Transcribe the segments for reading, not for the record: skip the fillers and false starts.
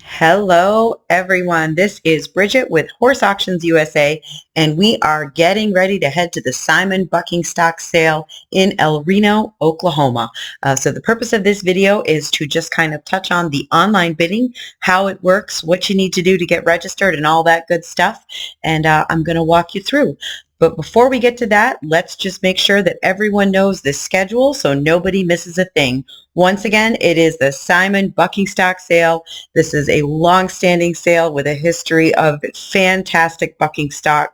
Hello, everyone. This is Bridget with Horse Auctions USA, and we are getting ready to head to the Simon Bucking Stock Sale in El Reno, Oklahoma. So the purpose of this video is to just kind of touch on the online bidding, how it works, what you need to do to get registered, and all that good stuff. And I'm going to walk you through. But before we get to that, let's just make sure that everyone knows the schedule so nobody misses a thing. Once again, it is the Simon Bucking Stock Sale. This is a long-standing sale with a history of fantastic bucking stock,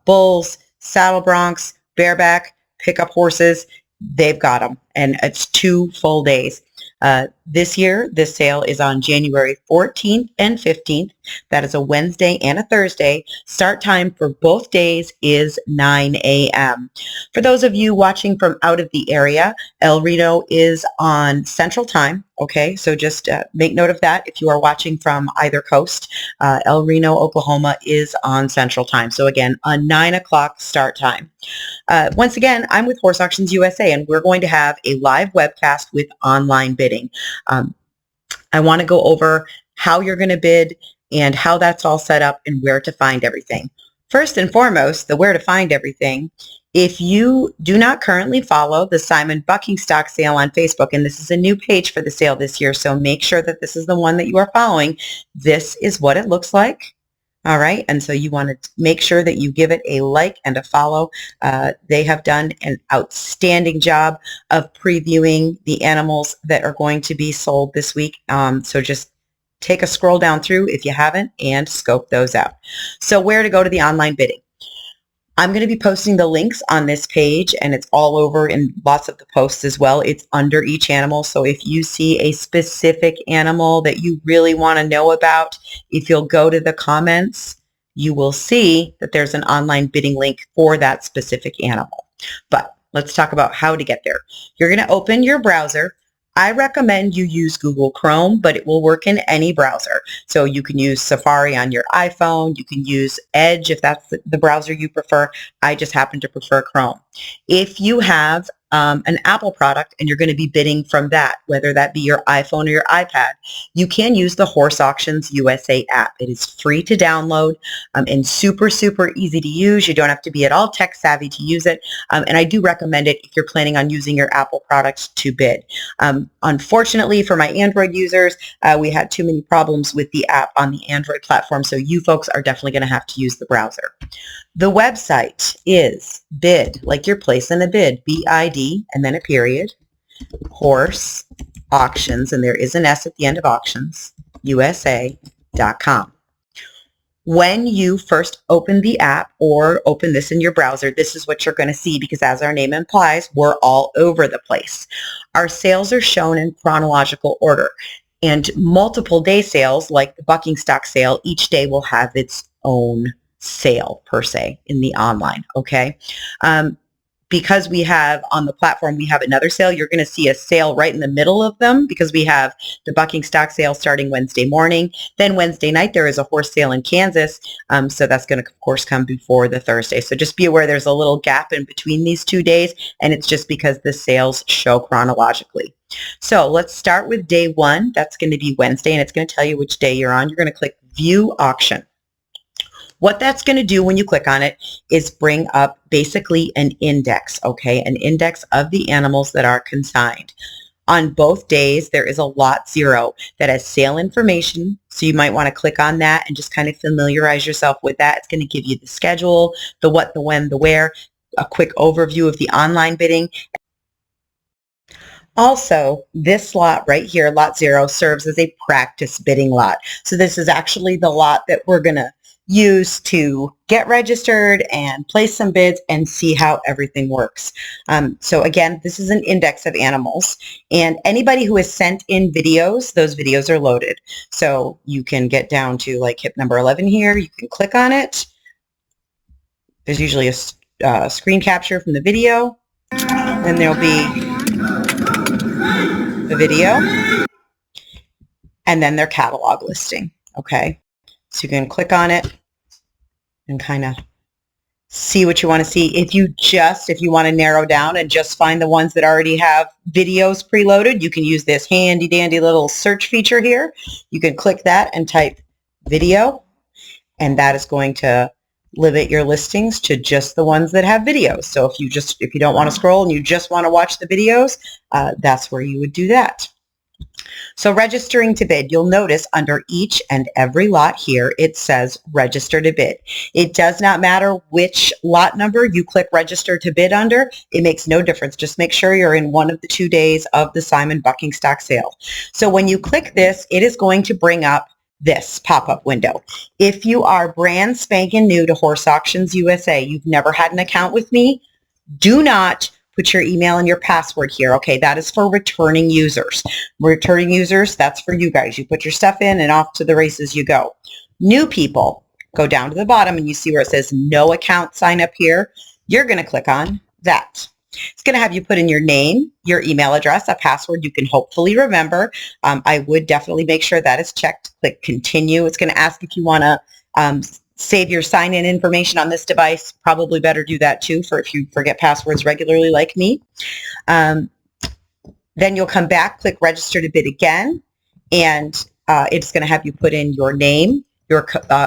bulls, saddle broncs, bareback, pickup horses. They've got them, and it's 2 full days. This year, this sale is on January 14th and 15th. That is a Wednesday and a Thursday. Start time for both days is 9 a.m. For those of you watching from out of the area, El Reno is on Central Time. Okay, so just make note of that if you are watching from either coast. El Reno, Oklahoma is on Central Time. So again, a 9 o'clock start time. Once again, I'm with Horse Auctions USA, and we're going to have a live webcast with online bidding. I want to go over how you're going to bid and how that's all set up and where to find everything. First and foremost, the where to find everything. If you do not currently follow the Simon Bucking Stock Sale on Facebook, and this is a new page for the sale this year, so make sure that this is the one that you are following. This is what it looks like. All right, and so you want to make sure that you give it a like and a follow. They have done an outstanding job of previewing the animals that are going to be sold this week. So just take a scroll down through if you haven't and scope those out. So where to go to the online bidding? I'm going to be posting the links on this page, and it's all over in lots of the posts as well. It's under each animal. So if you see a specific animal that you really want to know about, if you'll go to the comments, you will see that there's an online bidding link for that specific animal. But let's talk about how to get there. You're going to open your browser. I recommend you use Google Chrome, but it will work in any browser. So you can use Safari on your iPhone. You can use Edge if that's the browser you prefer. I just happen to prefer Chrome. If you have an Apple product and you're going to be bidding from that, whether that be your iPhone or your iPad, you can use the Horse Auctions USA app. It is free to download and super, super easy to use. You don't have to be at all tech savvy to use it. And I do recommend it if you're planning on using your Apple products to bid. Unfortunately, for my Android users, we had too many problems with the app on the Android platform, so you folks are definitely going to have to use the browser. The website is bid, like you're placing a bid, B-I-D, and then a period, Horse Auctions, and there is an S at the end of auctions, USA.com. When you first open the app or open this in your browser, this is what you're going to see because as our name implies, we're all over the place. Our sales are shown in chronological order, and multiple day sales like the bucking stock sale, each day will have its own sale per se in the online, okay? Because we have on the platform, we have another sale, you're going to see a sale right in the middle of them because we have the bucking stock sale starting Wednesday morning. Then Wednesday night, there is a horse sale in Kansas. So that's going to, of course, come before the Thursday. So just be aware there's a little gap in between these 2 days, and it's just because the sales show chronologically. So let's start with day 1. That's going to be Wednesday, and it's going to tell you which day you're on. You're going to click View Auction. What that's going to do when you click on it is bring up basically an index, okay? An index of the animals that are consigned. On both days, there is a lot 0 that has sale information, so you might want to click on that and just kind of familiarize yourself with that. It's going to give you the schedule, the what, the when, the where, a quick overview of the online bidding. Also, this lot right here, lot 0, serves as a practice bidding lot. So this is actually the lot that we're going to use to get registered and place some bids and see how everything works. So again, this is an index of animals, and anybody who has sent in videos, those videos are loaded. So you can get down to like hip number 11 here. You can click on it. There's usually a screen capture from the video. Then there'll be the video and then their catalog listing. Okay. So you can click on it and kind of see what you want to see. If you want to narrow down and just find the ones that already have videos preloaded, you can use this handy dandy little search feature here. You can click that and type video, and that is going to limit your listings to just the ones that have videos. So if you don't want to scroll and you just want to watch the videos, that's where you would do that. So registering to bid, you'll notice under each and every lot here, it says register to bid. It does not matter which lot number you click register to bid under. It makes no difference. Just make sure you're in one of the 2 days of the Simon Bucking stock sale. So when you click this, it is going to bring up this pop-up window. If you are brand spanking new to Horse Auctions USA, you've never had an account with me, do not put your email and your password here. Okay, that is for returning users. Returning users, that's for you guys. You put your stuff in and off to the races you go. New people, go down to the bottom and you see where it says no account sign up here. You're going to click on that. It's going to have you put in your name, your email address, a password you can hopefully remember. I would definitely make sure that is checked. Click continue. It's going to ask if you want to save your sign-in information on this device. Probably better do that too for if you forget passwords regularly like me. Then you'll come back, click register to bid again, and it's going to have you put in your name, your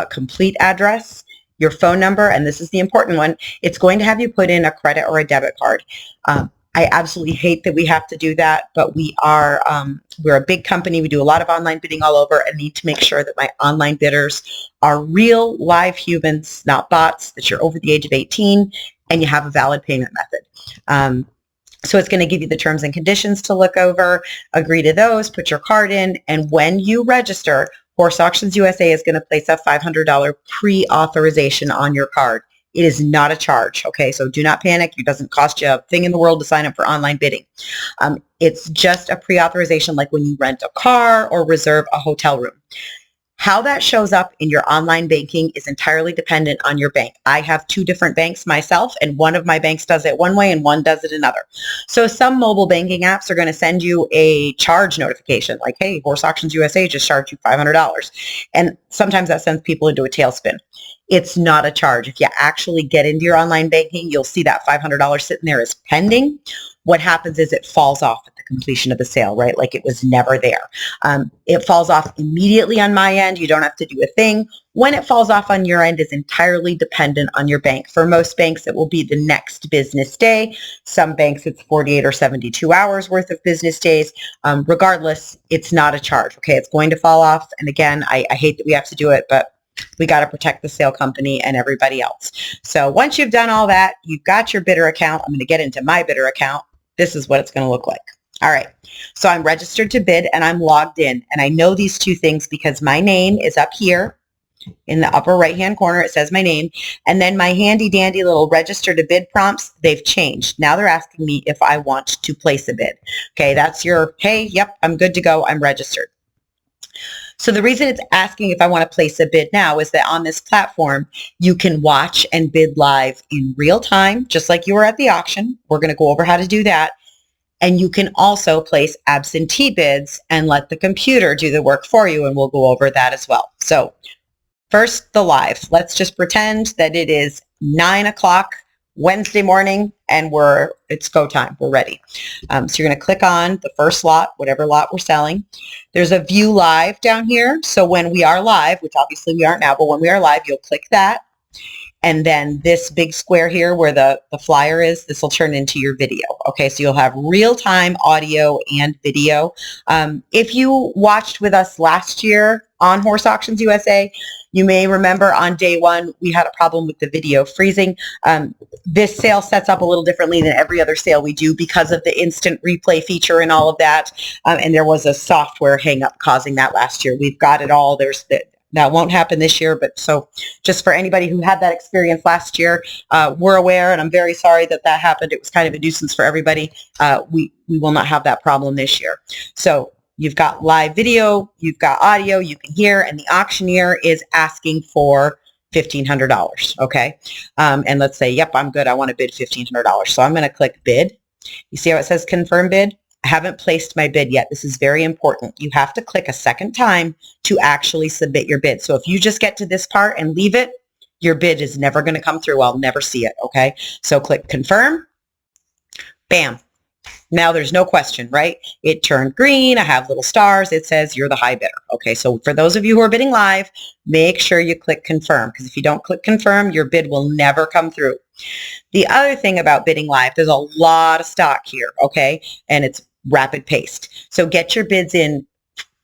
complete address, your phone number, and this is the important one. It's going to have you put in a credit or a debit card. I absolutely hate that we have to do that, but we're a big company. We do a lot of online bidding all over and need to make sure that my online bidders are real live humans, not bots, that you're over the age of 18 and you have a valid payment method. So it's going to give you the terms and conditions to look over, agree to those, put your card in, and when you register, Horse Auctions USA is going to place a $500 pre-authorization on your card. It is not a charge, okay? So do not panic. It doesn't cost you a thing in the world to sign up for online bidding. It's just a pre-authorization like when you rent a car or reserve a hotel room. How that shows up in your online banking is entirely dependent on your bank. I have 2 different banks myself, and one of my banks does it one way and one does it another. So some mobile banking apps are going to send you a charge notification like, hey, Horse Auctions USA just charged you $500. And sometimes that sends people into a tailspin. It's not a charge. If you actually get into your online banking, you'll see that $500 sitting there as pending. What happens is it falls off at the completion of the sale, right? Like it was never there. It falls off immediately on my end. You don't have to do a thing. When it falls off on your end is entirely dependent on your bank. For most banks, it will be the next business day. Some banks, it's 48 or 72 hours worth of business days. Regardless, it's not a charge, okay? It's going to fall off. And again, I hate that we have to do it, but we got to protect the sale company and everybody else. So once you've done all that, you've got your bidder account. I'm going to get into my bidder account. This is what it's going to look like. All right. So I'm registered to bid and I'm logged in. And I know these 2 things because my name is up here in the upper right-hand corner. It says my name. And then my handy dandy little register to bid prompts, they've changed. Now they're asking me if I want to place a bid. Okay. That's your, hey, yep, I'm good to go. I'm registered. So the reason it's asking if I want to place a bid now is that on this platform, you can watch and bid live in real time, just like you were at the auction. We're going to go over how to do that. And you can also place absentee bids and let the computer do the work for you, and we'll go over that as well. So first, the live. Let's just pretend that it is 9 o'clock Wednesday morning and it's go time. We're ready. So you're going to click on the first lot, whatever lot we're selling. There's a view live down here. So when we are live, which obviously we aren't now, but when we are live, you'll click that. And then this big square here where the flyer is, this will turn into your video. Okay, so you'll have real-time audio and video. If you watched with us last year on Horse Auctions USA, you may remember on day 1, we had a problem with the video freezing. This sale sets up a little differently than every other sale we do because of the instant replay feature and all of that. And there was a software hang-up causing that last year. We've got it all. That won't happen this year, but so just for anybody who had that experience last year, we're aware, and I'm very sorry that happened. It was kind of a nuisance for everybody. We will not have that problem this year. So you've got live video, you've got audio, you can hear, and the auctioneer is asking for $1,500, okay? And let's say, yep, I'm good. I want to bid $1,500. So I'm going to click bid. You see how it says confirm bid? I haven't placed my bid yet. This is very important. You have to click a second time to actually submit your bid. So if you just get to this part and leave it, your bid is never going to come through. I'll never see it. Okay. So click confirm. Bam. Now there's no question, right? It turned green. I have little stars. It says you're the high bidder. Okay. So for those of you who are bidding live, make sure you click confirm, because if you don't click confirm, your bid will never come through. The other thing about bidding live, there's a lot of stock here. Okay. And it's rapid paced. So get your bids in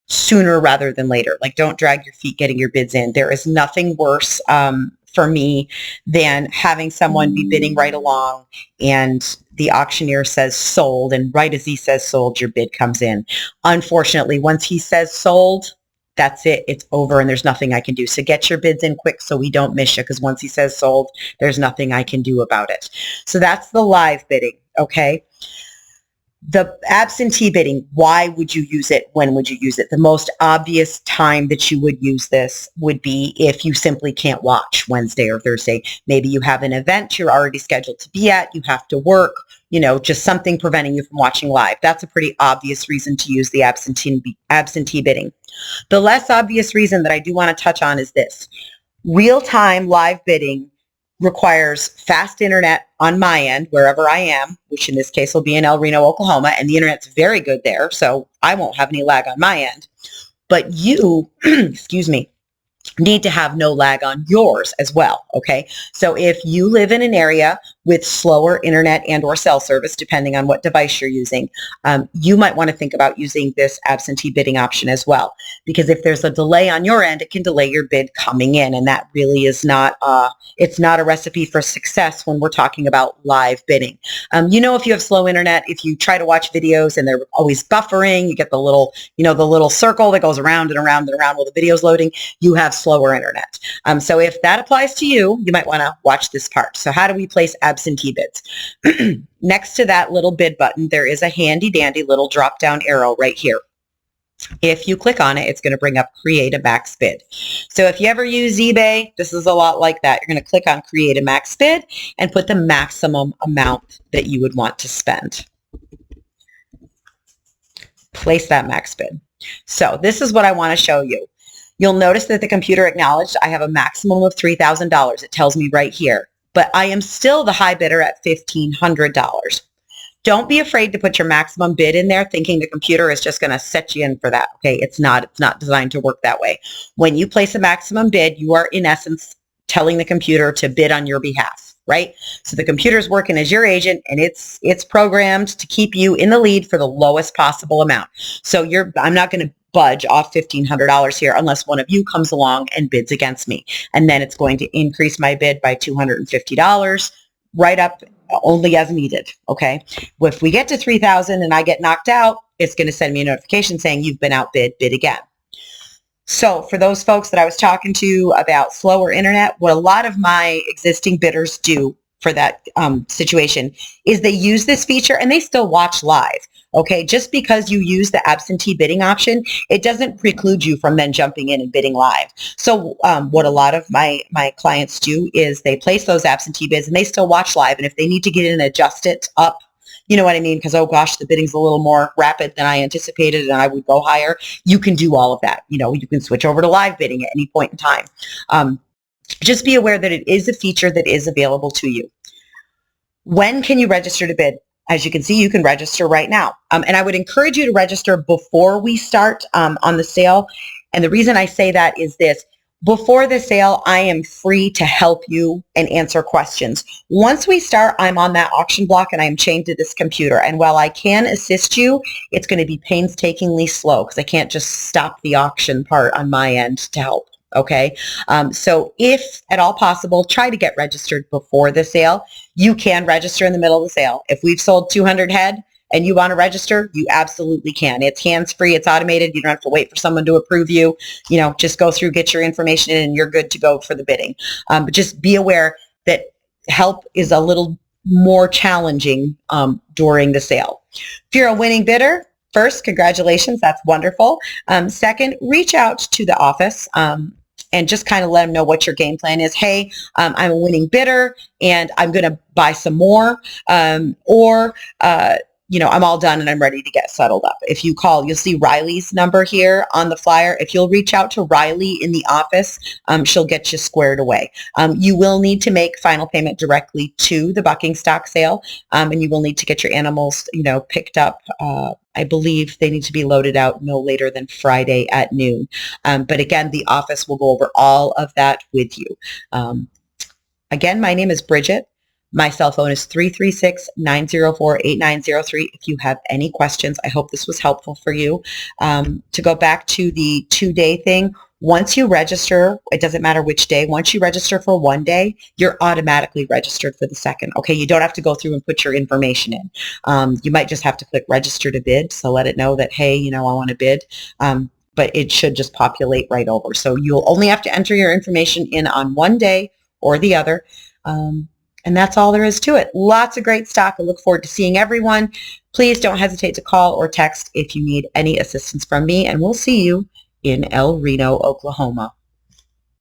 sooner rather than later. Like, don't drag your feet getting your bids in. There is nothing worse for me than having someone be bidding right along and the auctioneer says sold, and right as he says sold, your bid comes in. Unfortunately, once he says sold, that's it. It's over and there's nothing I can do. So get your bids in quick so we don't miss you, because once he says sold, there's nothing I can do about it. So that's the live bidding, okay? The absentee bidding, why would you use it? When would you use it? The most obvious time that you would use this would be if you simply can't watch Wednesday or Thursday. Maybe you have an event you're already scheduled to be at, you have to work, you know, just something preventing you from watching live. That's a pretty obvious reason to use the absentee bidding. The less obvious reason that I do want to touch on is this. Real-time live bidding requires fast internet on my end, wherever I am, which in this case will be in El Reno, Oklahoma, and the internet's very good there, so I won't have any lag on my end. But you, excuse me, need to have no lag on yours as well, okay? So if you live in an area with slower internet and or cell service, depending on what device you're using, you might want to think about using this absentee bidding option as well. Because if there's a delay on your end, it can delay your bid coming in, and that really is not, it's not a recipe for success when we're talking about live bidding. You know, if you have slow internet, if you try to watch videos and they're always buffering, you get the little, you know, the little circle that goes around and around and around while the video's loading, you have slower internet. So if that applies to you, you might want to watch this part. So how do we place absentee bids? Next to that little bid button, there is a handy dandy little drop down arrow right here. If you click on it, it's going to bring up create a max bid. So if you ever use eBay, this is a lot like that. You're going to click on create a max bid and put the maximum amount that you would want to spend. Place that max bid. So this is what I want to show you. You'll notice that the computer acknowledged I have a maximum of $3,000. It tells me right here, but I am still the high bidder at $1,500. Don't be afraid to put your maximum bid in there thinking the computer is just going to set you in for that. Okay, it's not designed to work that way. When you place a maximum bid, you are in essence telling the computer to bid on your behalf, right? So the computer is working as your agent, and it's programmed to keep you in the lead for the lowest possible amount. So I'm not going to budge off $1,500 here unless one of you comes along and bids against me. And then it's going to increase my bid by $250 right up only as needed. Okay. If we get to 3,000 and I get knocked out, it's going to send me a notification saying you've been outbid, bid again. So for those folks that I was talking to about slower internet, what a lot of my existing bidders do for that situation is they use this feature and they still watch live. Okay, just because you use the absentee bidding option, it doesn't preclude you from then jumping in and bidding live. So what a lot of my clients do is they place those absentee bids and they still watch live. And if they need to get in and adjust it up, you know what I mean? Because, oh gosh, the bidding's a little more rapid than I anticipated and I would go higher. You can do all of that. You know, you can switch over to live bidding at any point in time. Just be aware that it is a feature that is available to you. When can you register to bid? As you can see, you can register right now. And I would encourage you to register before we start on the sale. And the reason I say that is this. Before the sale, I am free to help you and answer questions. Once we start, I'm on that auction block and I'm chained to this computer. And while I can assist you, it's going to be painstakingly slow because I can't just stop the auction part on my end to help. Okay, so if at all possible, try to get registered before the sale. You can register in the middle of the sale. If we've sold 200 head and you want to register, you absolutely can. It's hands-free, it's automated. You don't have to wait for someone to approve you. You know, just go through, get your information in, and you're good to go for the bidding. But just be aware that help is a little more challenging during the sale. If you're a winning bidder, first, congratulations, that's wonderful. Second, reach out to the office and just kind of let them know what your game plan is. Hey, I'm a winning bidder and I'm going to buy some more. I'm all done and I'm ready to get settled up. If you call, you'll see Riley's number here on the flyer. If you'll reach out to Riley in the office, she'll get you squared away. You will need to make final payment directly to the bucking stock sale, and you will need to get your animals, picked up. I believe they need to be loaded out no later than Friday at noon. But again, the office will go over all of that with you. Again, my name is Bridget. My cell phone is 336-904-8903 if you have any questions. I hope this was helpful for you. To go back to the 2-day thing, once you register, it doesn't matter which day, once you register for 1 day, you're automatically registered for the second. Okay, you don't have to go through and put your information in. You might just have to click register to bid, so let it know that, hey, I want to bid. But it should just populate right over. So you'll only have to enter your information in on 1 day or the other. And that's all there is to it. Lots of great stock. I look forward to seeing everyone. Please don't hesitate to call or text if you need any assistance from me, and we'll see you in El Reno, Oklahoma.